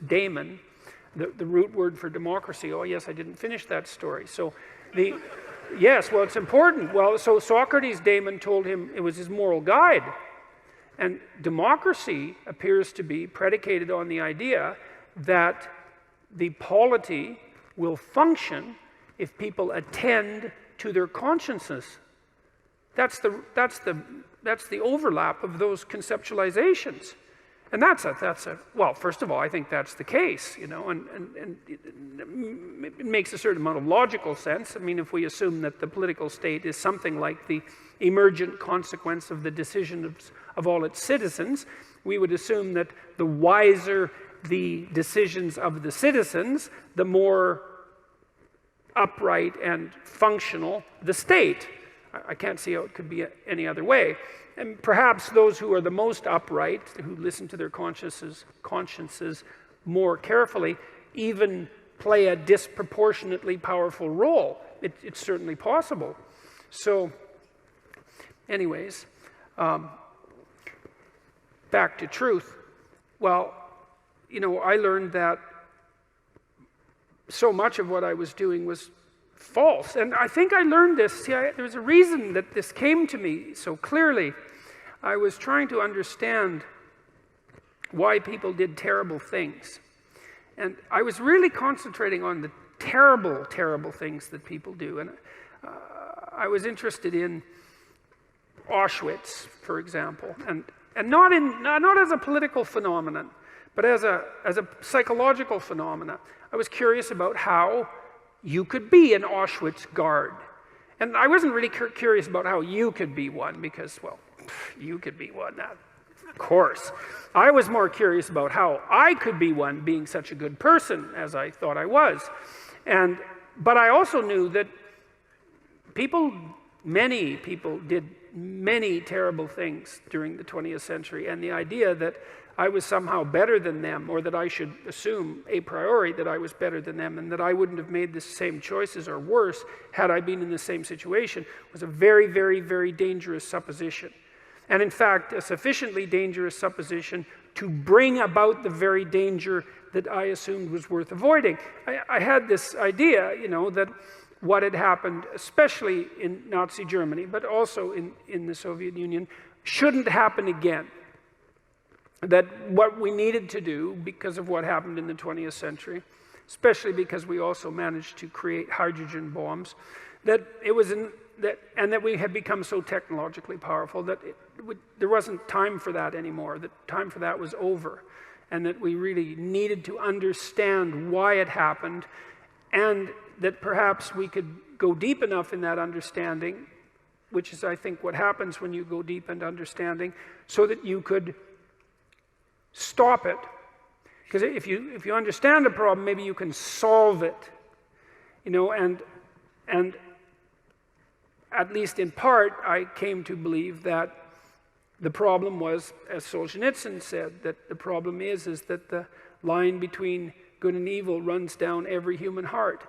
daemon, the root word for democracy. Oh yes, I didn't finish that story. So yes, well, it's important. Well, so Socrates' daemon told him it was his moral guide. And democracy appears to be predicated on the idea that the polity will function if people attend to their consciences. That's the overlap of those conceptualizations. And well, first of all, I think that's the case, you know, and it makes a certain amount of logical sense. I mean, if we assume that the political state is something like the emergent consequence of the decisions of all its citizens, we would assume that the wiser the decisions of the citizens, the more upright and functional the state. I can't see how it could be any other way. And perhaps those who are the most upright, who listen to their consciences more carefully, even play a disproportionately powerful role. It's certainly possible. So, anyways, back to truth. Well, you know, I learned that so much of what I was doing was false. And I think I learned this. See, there's a reason that this came to me so clearly. I was trying to understand why people did terrible things. And I was really concentrating on the terrible, terrible things that people do. And I was interested in Auschwitz, for example, and not as a political phenomenon, but as a psychological phenomenon. I was curious about how you could be an Auschwitz guard. And I wasn't really curious about how you could be one, because, well, you could be one, of course. I was more curious about how I could be one, being such a good person as I thought I was. But I also knew that many people did many terrible things during the 20th century, and the idea that I was somehow better than them, or that I should assume a priori that I was better than them, and that I wouldn't have made the same choices or worse had I been in the same situation, was a very, very, very dangerous supposition. And in fact, a sufficiently dangerous supposition to bring about the very danger that I assumed was worth avoiding. I had this idea, you know, that what had happened, especially in Nazi Germany, but also in the Soviet Union, shouldn't happen again. That what we needed to do, because of what happened in the 20th century, especially because we also managed to create hydrogen bombs, that we had become so technologically powerful that there wasn't time for that anymore, that time for that was over, and that we really needed to understand why it happened, and that perhaps we could go deep enough in that understanding, which is, I think, what happens when you go deep into understanding, so that you could stop it. Because if you understand a problem, maybe you can solve it, you know, and at least in part, I came to believe that the problem was, as Solzhenitsyn said, that the problem is that the line between good and evil runs down every human heart.